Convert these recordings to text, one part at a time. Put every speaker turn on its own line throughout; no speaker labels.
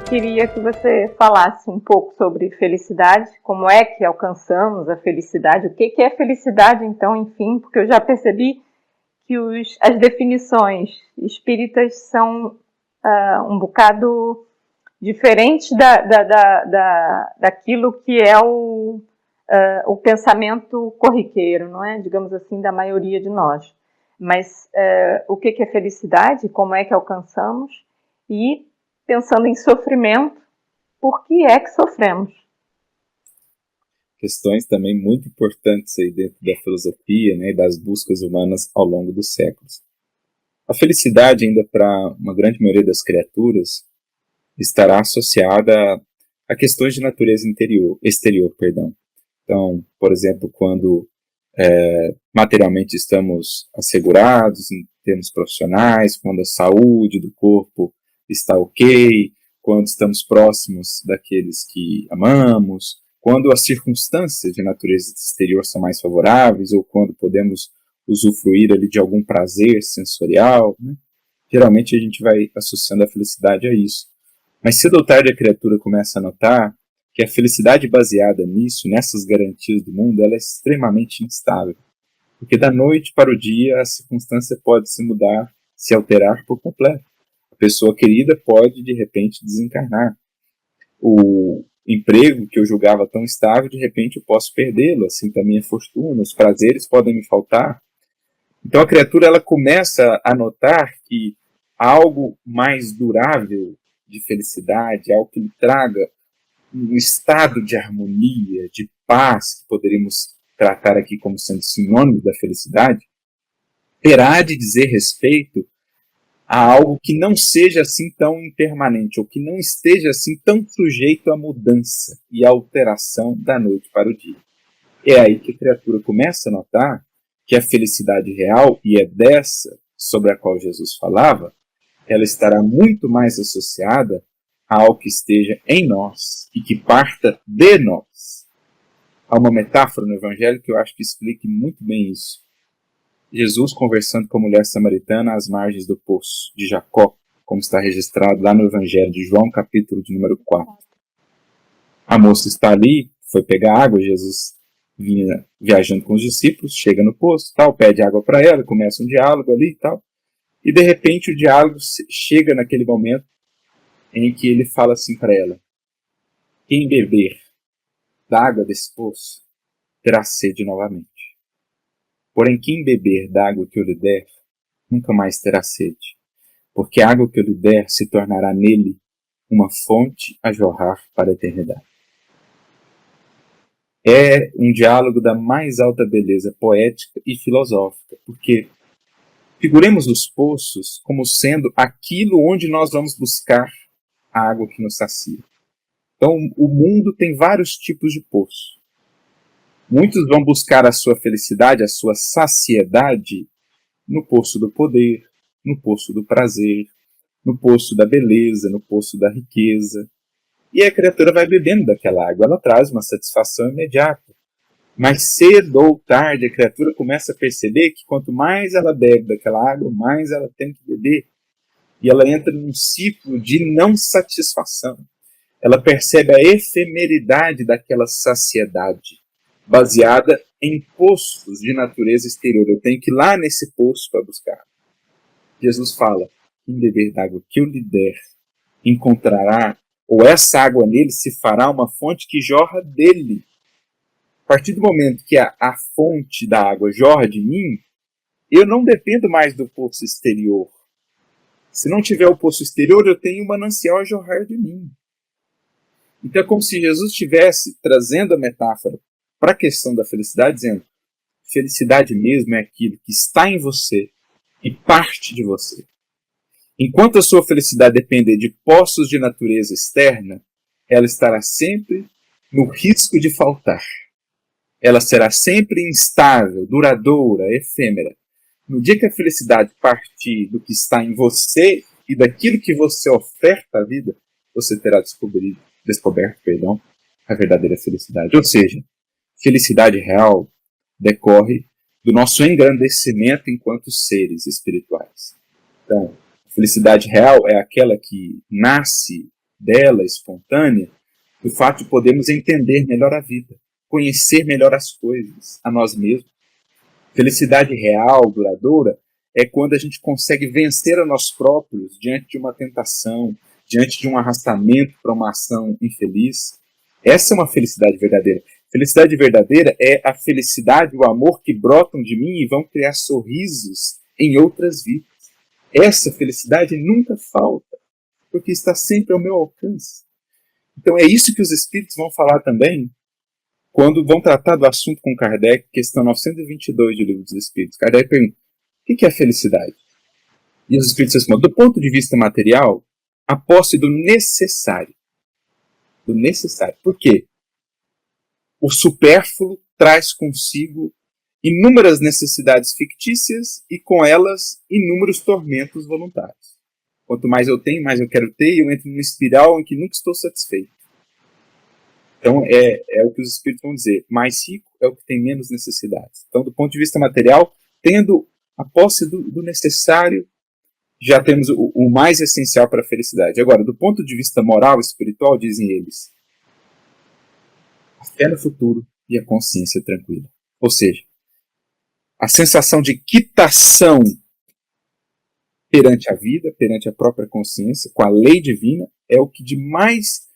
queria que você falasse um pouco sobre felicidade, como é que alcançamos a felicidade, o que é felicidade, então, enfim, porque eu já percebi que as definições espíritas são um bocado diferentes daquilo que é o pensamento corriqueiro, não é? Digamos assim, da maioria de nós. Mas o que é felicidade, como é que alcançamos e, pensando em sofrimento, por que é que sofremos?
Questões também muito importantes aí dentro da filosofia, né, e das buscas humanas ao longo dos séculos. A felicidade, ainda para uma grande maioria das criaturas, estará associada a questões de natureza exterior. Então, por exemplo, quando materialmente estamos assegurados em termos profissionais, quando a saúde do corpo está ok, quando estamos próximos daqueles que amamos, quando as circunstâncias de natureza exterior são mais favoráveis ou quando podemos usufruir ali de algum prazer sensorial, né? Geralmente a gente vai associando a felicidade a isso. Mas cedo ou tarde a criatura começa a notar que a felicidade baseada nisso, nessas garantias do mundo, ela é extremamente instável. Porque da noite para o dia a circunstância pode se mudar, se alterar por completo. A pessoa querida pode, de repente, desencarnar. O emprego que eu julgava tão estável, de repente eu posso perdê-lo, assim também a fortuna, os prazeres podem me faltar. Então a criatura ela começa a notar que algo mais durável de felicidade, algo que lhe traga um estado de harmonia, de paz, que poderíamos tratar aqui como sendo sinônimo da felicidade, terá de dizer respeito a algo que não seja assim tão impermanente, ou que não esteja assim tão sujeito à mudança e à alteração da noite para o dia. É aí que a criatura começa a notar que a felicidade real, e é dessa sobre a qual Jesus falava, ela estará muito mais associada a algo que esteja em nós e que parta de nós. Há uma metáfora no Evangelho que eu acho que explica muito bem isso. Jesus conversando com a mulher samaritana às margens do poço de Jacó, como está registrado lá no Evangelho de João, capítulo de número 4. A moça está ali, foi pegar água, Jesus vinha viajando com os discípulos, chega no poço, tal, pede água para ela, começa um diálogo ali e tal. E de repente o diálogo chega naquele momento em que ele fala assim para ela: quem beber da água desse poço terá sede novamente. Porém, quem beber da água que eu lhe der, nunca mais terá sede, porque a água que eu lhe der se tornará nele uma fonte a jorrar para a eternidade. É um diálogo da mais alta beleza poética e filosófica, porque figuremos os poços como sendo aquilo onde nós vamos buscar a água que nos sacia. Então, o mundo tem vários tipos de poço. Muitos vão buscar a sua felicidade, a sua saciedade no poço do poder, no poço do prazer, no poço da beleza, no poço da riqueza. E a criatura vai bebendo daquela água, ela traz uma satisfação imediata. Mas cedo ou tarde a criatura começa a perceber que quanto mais ela bebe daquela água, mais ela tem que beber. E ela entra num ciclo de não satisfação. Ela percebe a efemeridade daquela saciedade, baseada em poços de natureza exterior. Eu tenho que ir lá nesse poço para buscar. Jesus fala: quem beber da água que eu lhe der, encontrará, ou essa água nele se fará uma fonte que jorra dele. A partir do momento que a fonte da água jorra de mim, eu não dependo mais do poço exterior. Se não tiver o poço exterior, eu tenho um manancial a jorrar de mim. Então é como se Jesus estivesse trazendo a metáfora para a questão da felicidade, dizendo: felicidade mesmo é aquilo que está em você e parte de você. Enquanto a sua felicidade depender de poços de natureza externa, ela estará sempre no risco de faltar. Ela será sempre instável, duradoura, efêmera. No dia que a felicidade partir do que está em você e daquilo que você oferta à vida, você terá descoberto a verdadeira felicidade. Ou seja, felicidade real decorre do nosso engrandecimento enquanto seres espirituais. Então, a felicidade real é aquela que nasce dela, espontânea, do fato de podermos entender melhor a vida, conhecer melhor as coisas, a nós mesmos. Felicidade real, duradoura, é quando a gente consegue vencer a nós próprios diante de uma tentação, diante de um arrastamento para uma ação infeliz. Essa é uma felicidade verdadeira. Felicidade verdadeira é a felicidade e o amor que brotam de mim e vão criar sorrisos em outras vidas. Essa felicidade nunca falta, porque está sempre ao meu alcance. Então é isso que os espíritos vão falar também quando vão tratar do assunto com Kardec, questão 922 do Livro dos Espíritos. Kardec pergunta, o que é a felicidade? E os espíritos respondem, do ponto de vista material, a posse do necessário. Do necessário. Por quê? O supérfluo traz consigo inúmeras necessidades fictícias e com elas inúmeros tormentos voluntários. Quanto mais eu tenho, mais eu quero ter, e eu entro numa espiral em que nunca estou satisfeito. Então é o que os espíritos vão dizer, mais rico é o que tem menos necessidades. Então, do ponto de vista material, tendo a posse do necessário, já temos o mais essencial para a felicidade. Agora, do ponto de vista moral e espiritual, dizem eles, a fé no futuro e a consciência tranquila. Ou seja, a sensação de quitação perante a vida, perante a própria consciência, com a lei divina, é o que de mais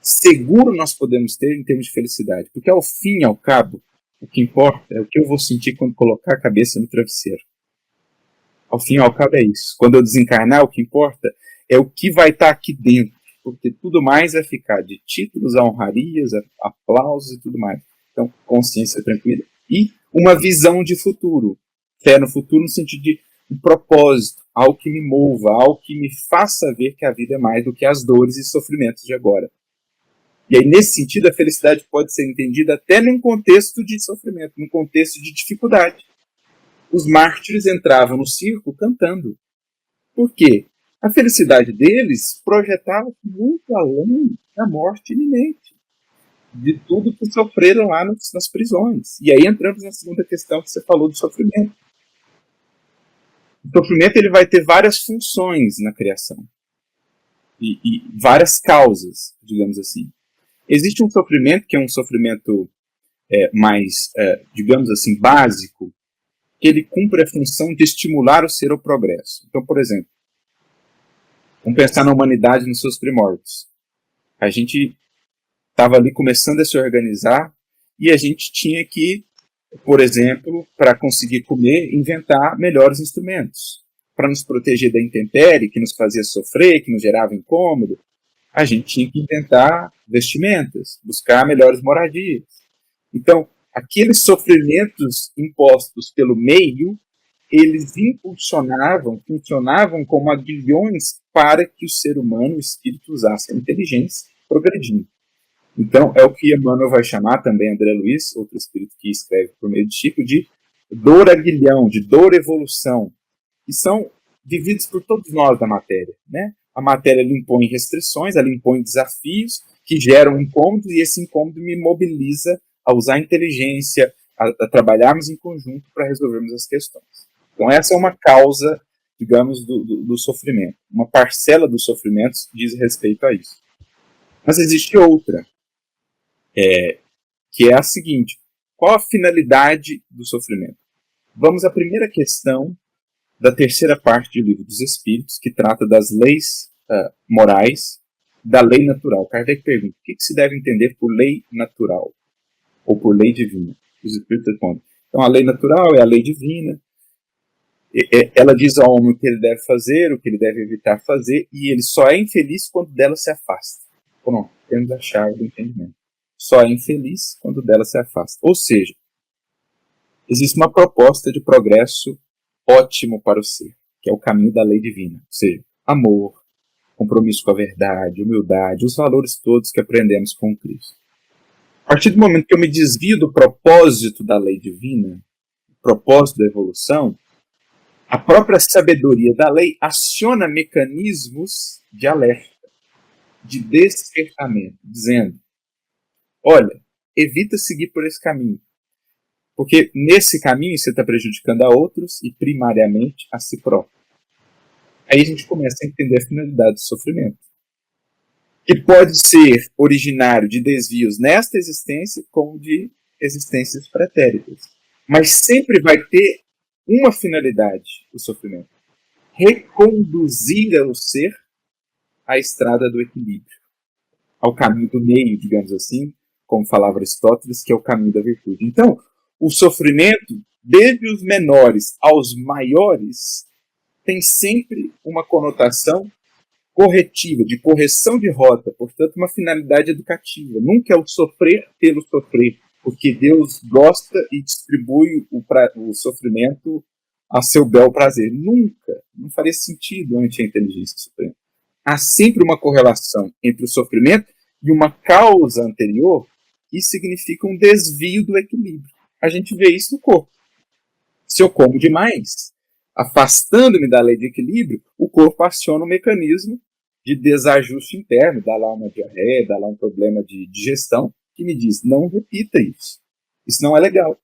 seguro nós podemos ter em termos de felicidade. Porque ao fim e ao cabo, o que importa é o que eu vou sentir quando colocar a cabeça no travesseiro. Ao fim e ao cabo é isso. Quando eu desencarnar, o que importa é o que vai estar aqui dentro. Porque tudo mais vai ficar de títulos a honrarias, a aplausos e tudo mais. Então, consciência tranquila. E uma visão de futuro. Fé no futuro no sentido de um propósito, algo que me mova, algo que me faça ver que a vida é mais do que as dores e sofrimentos de agora. E aí, nesse sentido, a felicidade pode ser entendida até num contexto de sofrimento, num contexto de dificuldade. Os mártires entravam no circo cantando. Por quê? A felicidade deles projetava muito além da morte iminente, de tudo que sofreram lá nas prisões. E aí entramos na segunda questão que você falou do sofrimento. O sofrimento ele vai ter várias funções na criação e várias causas, digamos assim. Existe um sofrimento que é um sofrimento mais, digamos assim, básico, que ele cumpre a função de estimular o ser ao progresso. Então, por exemplo, vamos pensar na humanidade nos seus primórdios. A gente estava ali começando a se organizar e a gente tinha que, por exemplo, para conseguir comer, inventar melhores instrumentos. Para nos proteger da intempérie, que nos fazia sofrer, que nos gerava incômodo, a gente tinha que inventar vestimentas, buscar melhores moradias. Então, aqueles sofrimentos impostos pelo meio, eles impulsionavam, funcionavam como aguilhões para que o ser humano, o espírito, usasse a inteligência progredindo. Então, é o que Emmanuel vai chamar também, André Luiz, outro espírito que escreve por meio de Chico, de dor aguilhão, de dor evolução, que são vividos por todos nós da matéria, né? A matéria ela impõe restrições, ela impõe desafios que geram incômodos e esse incômodo me mobiliza a usar a inteligência, a trabalharmos em conjunto para resolvermos as questões. Então essa é uma causa, digamos, do sofrimento. Uma parcela dos sofrimentos diz respeito a isso. Mas existe outra, que é a seguinte: qual a finalidade do sofrimento? Vamos à primeira questão da terceira parte do Livro dos Espíritos, que trata das leis morais, da lei natural. Kardec pergunta, o que se deve entender por lei natural? Ou por lei divina? Os Espíritos respondem. Então, a lei natural é a lei divina. Ela diz ao homem o que ele deve fazer, o que ele deve evitar fazer, e ele só é infeliz quando dela se afasta. Pronto, temos a chave do entendimento. Só é infeliz quando dela se afasta. Ou seja, existe uma proposta de progresso ótimo para o ser, que é o caminho da lei divina. Ou seja, amor, compromisso com a verdade, humildade, os valores todos que aprendemos com Cristo. A partir do momento que eu me desvio do propósito da lei divina, propósito da evolução, a própria sabedoria da lei aciona mecanismos de alerta, de despertamento, dizendo, olha, evita seguir por esse caminho, porque nesse caminho você está prejudicando a outros e primariamente a si próprio. Aí a gente começa a entender a finalidade do sofrimento. que pode ser originário de desvios nesta existência como de existências pretéritas. Mas sempre vai ter uma finalidade, o sofrimento: reconduzir o ser à estrada do equilíbrio, ao caminho do meio, digamos assim, como falava Aristóteles, que é o caminho da virtude. Então, o sofrimento, desde os menores aos maiores, tem sempre uma conotação corretiva, de correção de rota, portanto, uma finalidade educativa. Nunca é o sofrer pelo sofrer, porque Deus gosta e distribui o sofrimento a seu bel prazer. Nunca. Não faria sentido ante a inteligência suprema. Há sempre uma correlação entre o sofrimento e uma causa anterior que significa um desvio do equilíbrio. A gente vê isso no corpo. Se eu como demais, afastando-me da lei de equilíbrio, o corpo aciona um mecanismo de desajuste interno, dá lá uma diarreia, dá lá um problema de digestão, que me diz: não repita isso. Isso não é legal.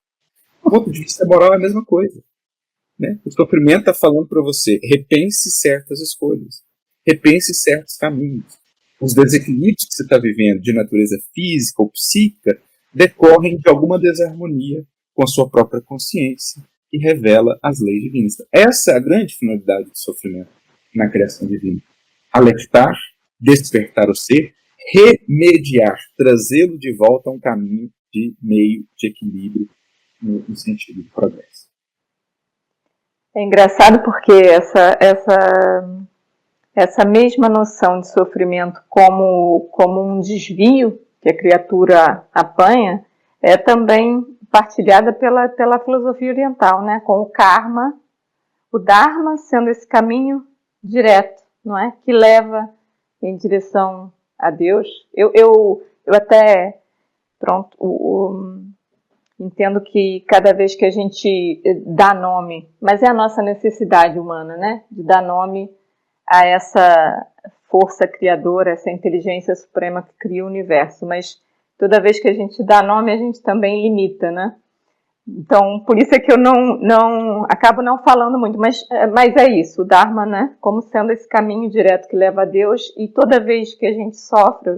Do ponto de vista moral é a mesma coisa. Né? O sofrimento está falando para você: repense certas escolhas, repense certos caminhos. Os desequilíbrios que você está vivendo de natureza física ou psíquica decorrem de alguma desarmonia com a sua própria consciência, que revela as leis divinas. Essa é a grande finalidade do sofrimento na criação divina: alertar, despertar o ser, remediar, trazê-lo de volta a um caminho de meio, de equilíbrio, no sentido do progresso.
É engraçado porque essa mesma noção de sofrimento como um desvio que a criatura apanha é também partilhada pela filosofia oriental, né? Com o karma, o dharma sendo esse caminho direto, não é? Que leva em direção a Deus. Eu até, pronto, entendo que cada vez que a gente dá nome, mas é a nossa necessidade humana, né? De dar nome a essa força criadora, essa inteligência suprema que cria o universo. Mas toda vez que a gente dá nome, a gente também limita, né? Então, por isso é que eu não acabo não falando muito, mas é isso, o Dharma, né? Como sendo esse caminho direto que leva a Deus, e toda vez que a gente sofre,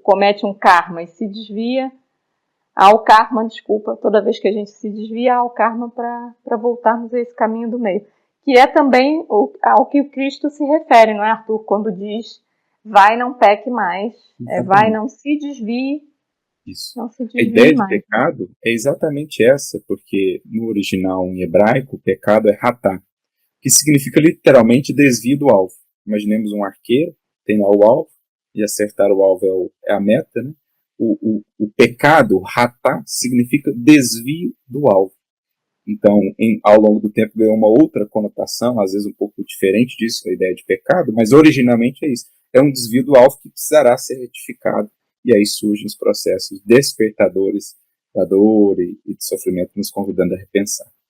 comete um karma e se desvia, ao karma, desculpa, toda vez que a gente se desvia ao karma para voltarmos a esse caminho do meio. Que é também ao que o Cristo se refere, não é, Arthur? Quando diz, vai, não peque mais, vai, não se desvie.
Isso.
Não se
A
desvie
ideia de
mais.
pecado é exatamente essa, porque no original em hebraico, o pecado é ratá, que significa literalmente desvio do alvo. Imaginemos um arqueiro, tem lá o alvo, e acertar o alvo é a meta, né? O pecado, ratá, significa desvio do alvo. Então, ao longo do tempo ganhou uma outra conotação, às vezes um pouco diferente disso, a ideia de pecado, mas originalmente é isso. É um desvio do alvo que precisará ser retificado, e aí surgem os processos despertadores da dor e de sofrimento, nos convidando a repensar.